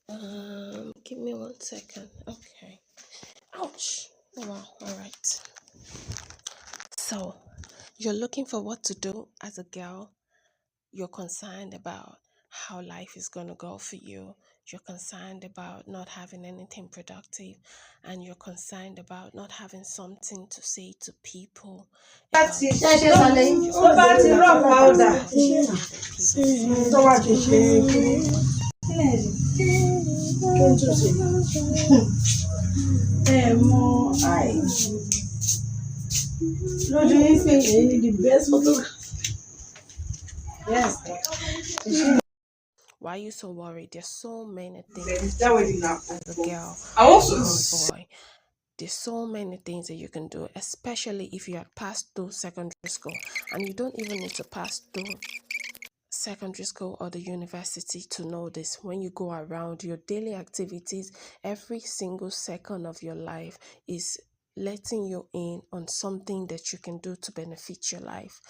Give me 1 second. Okay. Ouch. Oh, wow. All right. So, you're looking for what to do as a girl. You're concerned about how life is going to go for you. You're concerned about not having anything productive. And you're concerned about not having something to say to people about the struggles. You're concerned about how the people see you. Why are you so worried? There's so many things that you can do as a girl or a boy. There's so many things that you can do, especially if you had passed through secondary school. And you don't even need to pass through secondary school or the university to know this. When you go around your daily activities, every single second of your life is letting you in on something that you can do to benefit your life.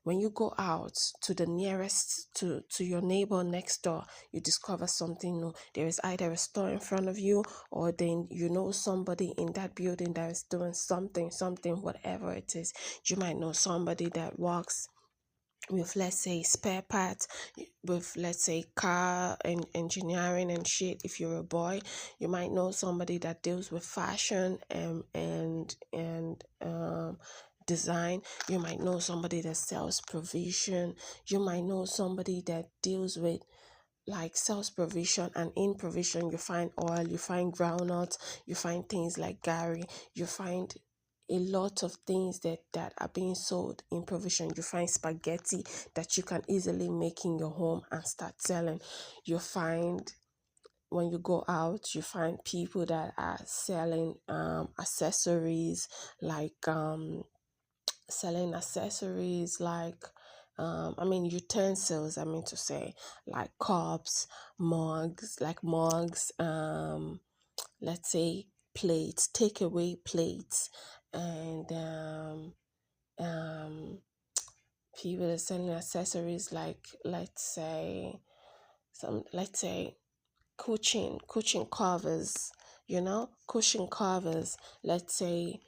When you go out to the nearest to your neighbor next door, you discover something new. There is either a store in front of you, or then you know somebody in that building that is doing something, whatever it is. You might know somebody that works with, let's say, spare parts, with, let's say, car and engineering and shit. If you're a boy, you might know somebody that deals with fashion and design. You might know somebody that sells provision. You might know somebody that deals with like sales provision, and in provision you find oil, you find groundnuts, you find things like Gary, you find a lot of things that are being sold in provision. You find spaghetti that you can easily make in your home and start selling. You find, when you go out, you find people that are selling accessories, like selling accessories like utensils, I mean to say, like cups, mugs, let's say plates, takeaway plates, and um people are selling accessories like, let's say cushion covers, cushion covers, let's say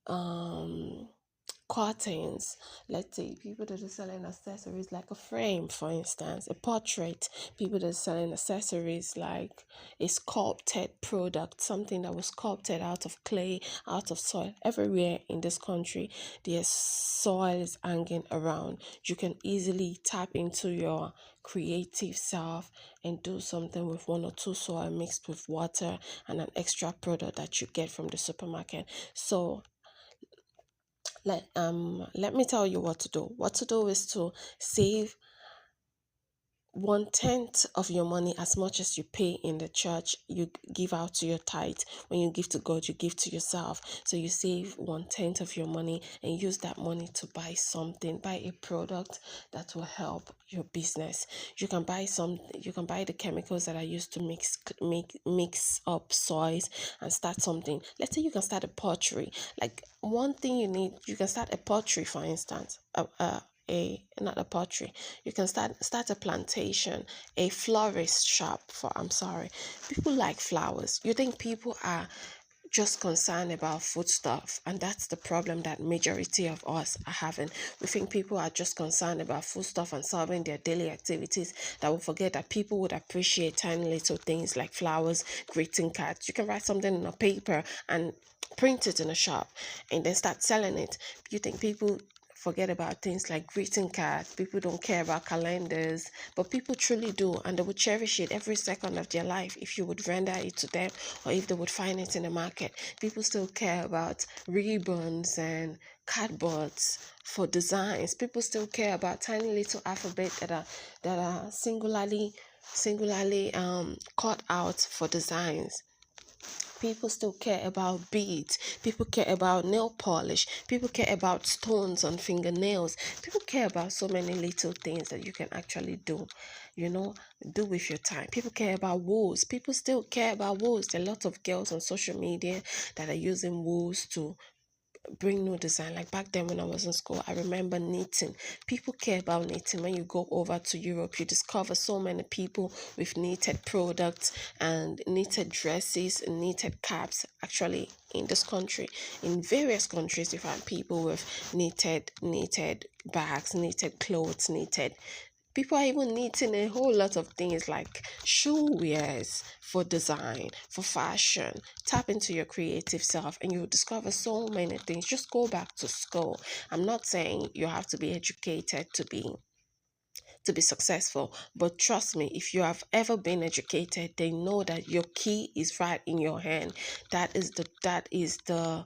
um curtains. Let's say people that are selling accessories like a frame, for instance, a portrait. People that are selling accessories like a sculpted product, something that was sculpted out of clay, out of soil. Everywhere in this country, there's soils hanging around. You can easily tap into your creative self and do something with one or two soil mixed with water and an extra product that you get from the supermarket. So let me tell you what to do. What to do is to save 1/10 of your money. As much as you pay in the church, you give out to your tithe. When you give to God, you give to yourself. So you save 1/10 of your money and use that money to buy something, buy a product that will help your business. You can buy the chemicals that are used to mix up soils and start something. Let's say you can start a pottery. Like, one thing you can start a pottery, for instance. Not a pottery, you can start a plantation, a florist shop. People like flowers. You think people are just concerned about food stuff, and that's the problem that majority of us are having. We think people are just concerned about food stuff and solving their daily activities, that will forget that people would appreciate tiny little things like flowers, greeting cards. You can write something on a paper and print it in a shop and then start selling it. You think people forget about things like greeting cards? People don't care about calendars, but people truly do, and they would cherish it every second of their life if you would render it to them, or if they would find it in the market. People still care about ribbons and cardboards for designs. People still care about tiny little alphabet that are singularly cut out for designs. People still care about beads. People care about nail polish. People care about stones on fingernails. People care about so many little things that you can actually do with your time. People care about wools. People still care about wools. There are lots of girls on social media that are using wools to bring new design. Like back then when I was in school, I remember knitting. People care about knitting. When you go over to Europe, you discover so many people with knitted products and knitted dresses and knitted caps. Actually, in this country, in various countries, you find people with knitted bags, knitted clothes, knitted. People are even knitting a whole lot of things like shoe wears for design, for fashion. Tap into your creative self and you'll discover so many things. Just go back to school. I'm not saying you have to be educated to be successful, but trust me, if you have ever been educated, they know that your key is right in your hand. That is the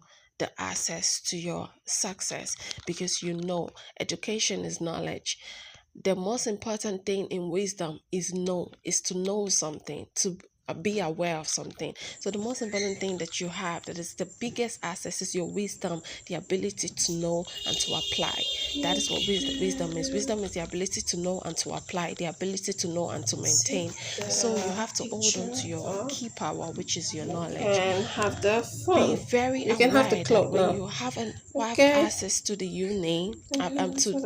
access to your success, because education is knowledge. The most important thing in wisdom is to know something, to be aware of something. So the most important thing that you have, that is the biggest access, is your wisdom, the ability to know and to apply. That is what wisdom is. Wisdom is the ability to know and to apply, the ability to know and to maintain. So you have to hold on to your key power, which is your knowledge. And have the phone. Be very You can aware have the that clock when now. you have Okay. access to the uni, to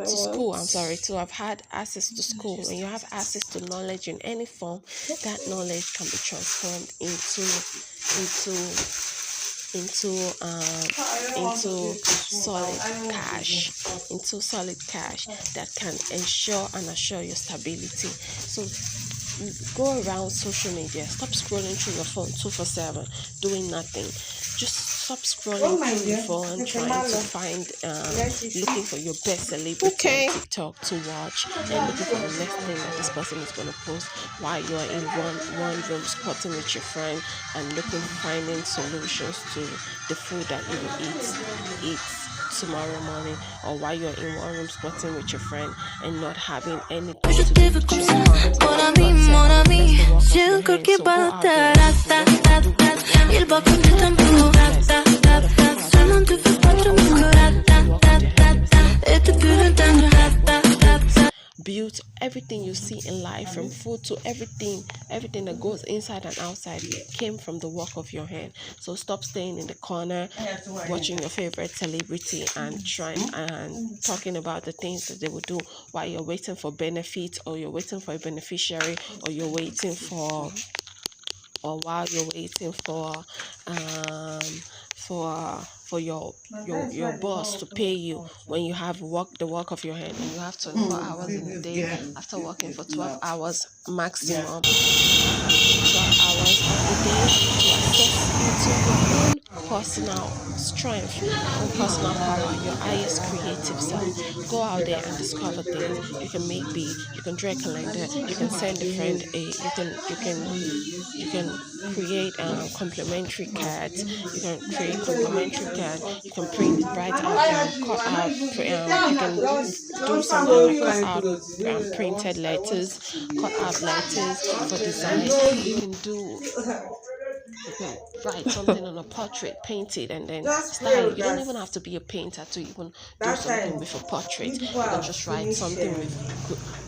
school, to have had access to school, when you have access to knowledge in any form, that knowledge can be transformed into solid cash that can ensure and assure your stability. So go around social media, stop scrolling through your phone 2/7 doing nothing. Just stop scrolling through your phone trying to find looking for your best celebrity on TikTok to watch and looking for the next thing that this person is going to post while you are in one room squatting with your friend and finding solutions to the food that you will eat tomorrow morning, or while you're in one room squatting with your friend and not having anything to do with your heart. Build everything you see in life, from food to everything that goes inside and outside, came from the work of your hand. So stop staying in the corner watching your favorite celebrity and talking about the things that they will do while you're waiting for benefits, or you're waiting for a beneficiary, or you're waiting for your boss to pay you, when you have the work of your hand, and you have 24 hours in a day. After working for 12 hours maximum, 12 hours of the day, to access into your own personal strength, and personal power, your highest creative self. Go out there and discover things. You can make beats, you can draw a calendar, you can send a friend you can create complimentary cards, you can create complimentary cards, you can write out, cut out, you can do something like cut out printed letters, cut out letters for design. You can write something on a portrait, paint it, and then style. You don't even have to be a painter to even do something with a portrait. You can just write something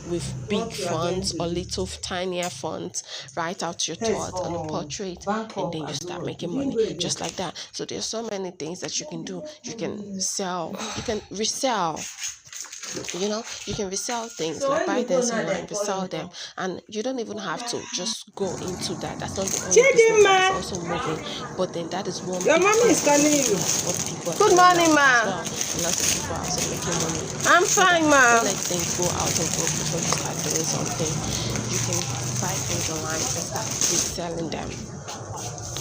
with big fonts or little tinier fonts. Write out your thoughts on a portrait, and then you start making money just like that. So there's so many things that you can do. You can sell, you can resell. You can resell things, like buy things online, resell them, and you don't even have to just go into that. That's not the only business that is also moving, but then that is one. Your mama is calling you. Good morning, ma. Well. Lots of people are also making money. I'm fine, ma. Don't let things go out of work before you start doing something. You can buy things online and start reselling them.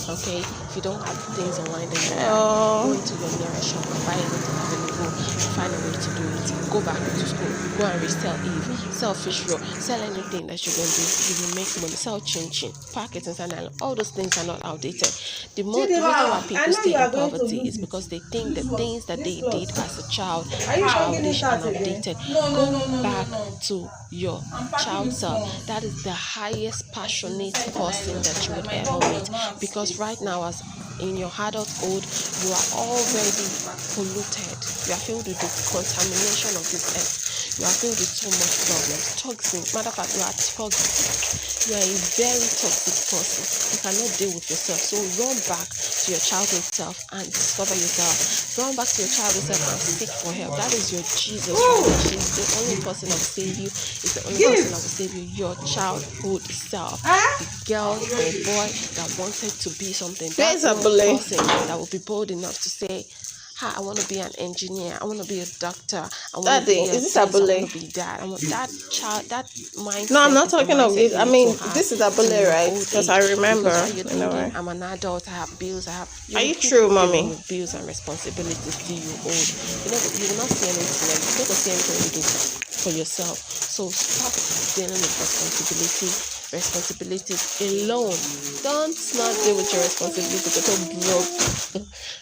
Okay, if you don't have things online, then go into your nearest shop and buy anything available. Find a way to do it. Go back to school. Go and resell Eve. Sell fish roll. Sell anything that you can do. You will make money. Sell chin-chin, packets and sandal. All those things are not outdated. The reason why people stay in poverty is because they think the things that they did as a child are childish and outdated. Go back to your child self. That is the highest passionate person that you would ever meet, because right now, as in your adulthood, you are already polluted. You are filled with the contamination of this earth. You are filled with so much problems, toxins. Matter of fact, you are toxic. You are a very toxic person. You cannot deal with yourself. So run back to your childhood self and discover yourself. Run back to your childhood self and seek for help. That is your Jesus. She's the only person that will save you. It's the only person that will save you. Your childhood self. The girl or boy that wanted to be something. That's the only person that will be bold enough to say, I want to be an engineer. I want to be a doctor. I want to be a this. I want to be that. I want that child. That mindset. No, I'm not talking of this. I mean, this is Abule, right? Because I remember. I'm an adult. I have bills. I have. Are you true, mommy? With bills and responsibilities till you old. You will not see anything. Like, you don't see anything you do for yourself. So stop dealing with responsibilities alone. Don't not deal with your responsibilities because you're broke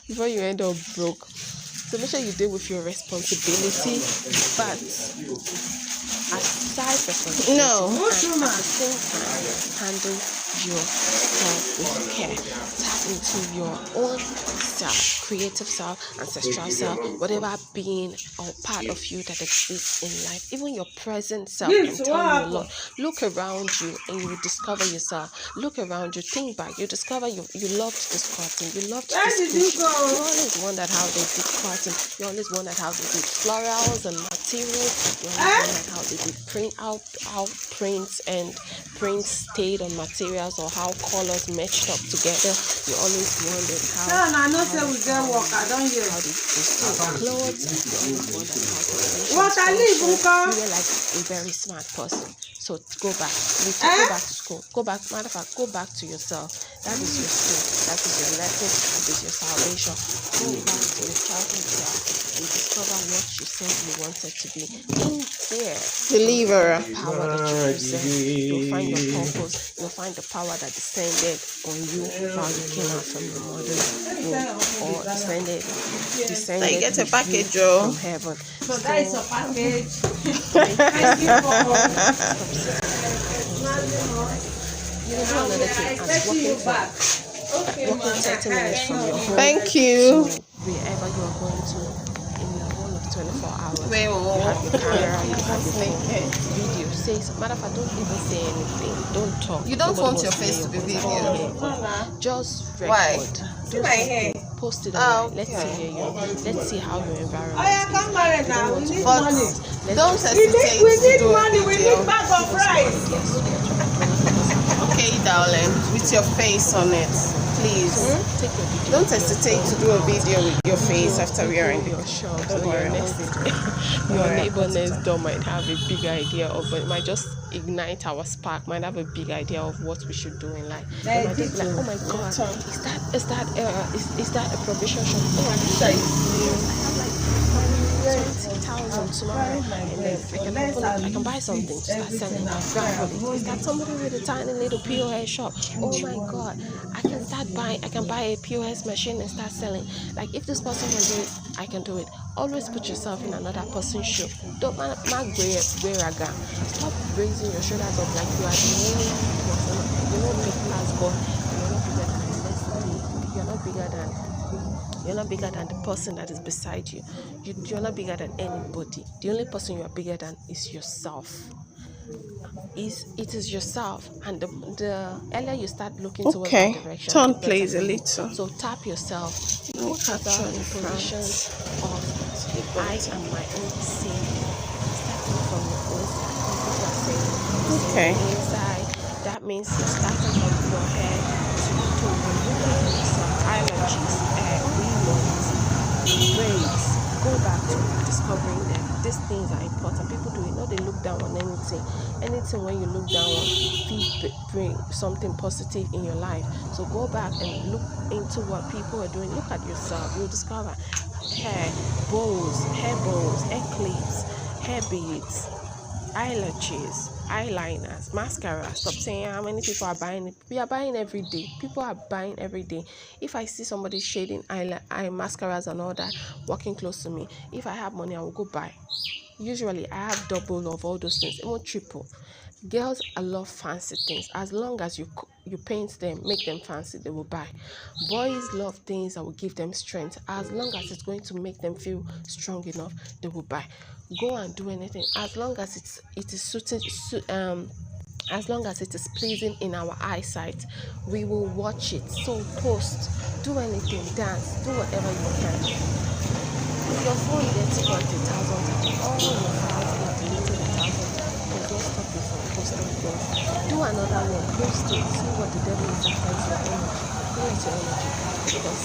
before you end up broke. So make sure you deal with your responsibility, but aside responsibility, and at the same time handle yourself with care. Tap into your own self, creative self, ancestral self, whatever being or part of you that exists in life. Even your present self can tell you a lot. Look around you and you will discover yourself. Look around you, think back. You discover you loved this cotton. You loved this fish. You always wondered how they did cotton. You always wondered how they did florals and materials. You always wondered how they did how prints stayed on materials or how colors matched up together. You always wondered how. No, I know say we get work. I don't hear. How they sew clothes. You always wondered how. What I live, you were like a very smart person. So go back. Go back to school. Go back. Matter of fact, go back to yourself. That is your school. That is your lesson. That is your salvation. Go back to your childhood self and discover what you said you wanted to be. In there, deliverer, power that you possess. You'll find your purpose. You'll find the power that descended on you while you came out from your mother's womb, or descended. So you get a package, Joe. From heaven. So that is a package. You know another thing as walking 30 minutes from your home. Thank you. To wherever you are going to in the whole of 24 hours. Wait, you have your camera, you have your video. Say, matter of fact, don't even say anything. Don't talk. You don't want your face to be video. Just record. Why? See my hair. Post it online. Let's see you. Let's see how your environment is. Come marry now. We need But money. don't hesitate. We need money. We need bag of rice. Okay, darling, with your face on it, please. Take your video. Don't hesitate to do a video with your face after we are in the shop. Don't worry. Your neighbor next door might have a big idea of, but it might just ignite our spark. Might have a big idea of what we should do in life. They might just be like, oh my God, is that a provision shop? Oh, I have like 20,000 tomorrow, and then I can buy something to start selling. Is that somebody with a tiny little POS shop? Oh my God, I can buy a POS machine and start selling. Like, if this person can do it, I can do it. Always put yourself in another person's shoe. Don't wear raga. Stop raising your shoulders up like you are the only person. You're not big as God. You're not bigger than the person that is beside you. You're not bigger than anybody. The only person you are bigger than is yourself. It is yourself, and the earlier you start looking towards that direction, turn please a little. So tap yourself. Look at the position of I am my own savior. Starting from your own side. Inside, that means you're starting from your head to yourself. Allergies, braids. Go back to discovering them. These things are important. People do it. No, they look down on anything. Anything when you look down on, bring something positive in your life. So go back and look into what people are doing. Look at yourself. You'll discover hair bows, hair clips, hair beads, eyelashes, eyeliners, mascara. Stop saying how many people are buying it. We are buying every day. People are buying every day. If I see somebody shading eye mascaras and all that walking close to me, if I have money, I will go buy. Usually I have double of all those things, even triple. Girls, I love fancy things. As long as you paint them, make them fancy, they will buy. Boys love things that will give them strength. As long as it's going to make them feel strong enough, they will buy. Go and do anything. As long as it is As long as it is pleasing in our eyesight, we will watch it. So post, do anything, dance, do whatever you can. If your phone gets got 1,000, all your files get deleted 1,000, does not stop you from posting things. Do another one, post it, see what the devil is after your energy. Don't let your energy die, because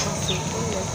it's a don't let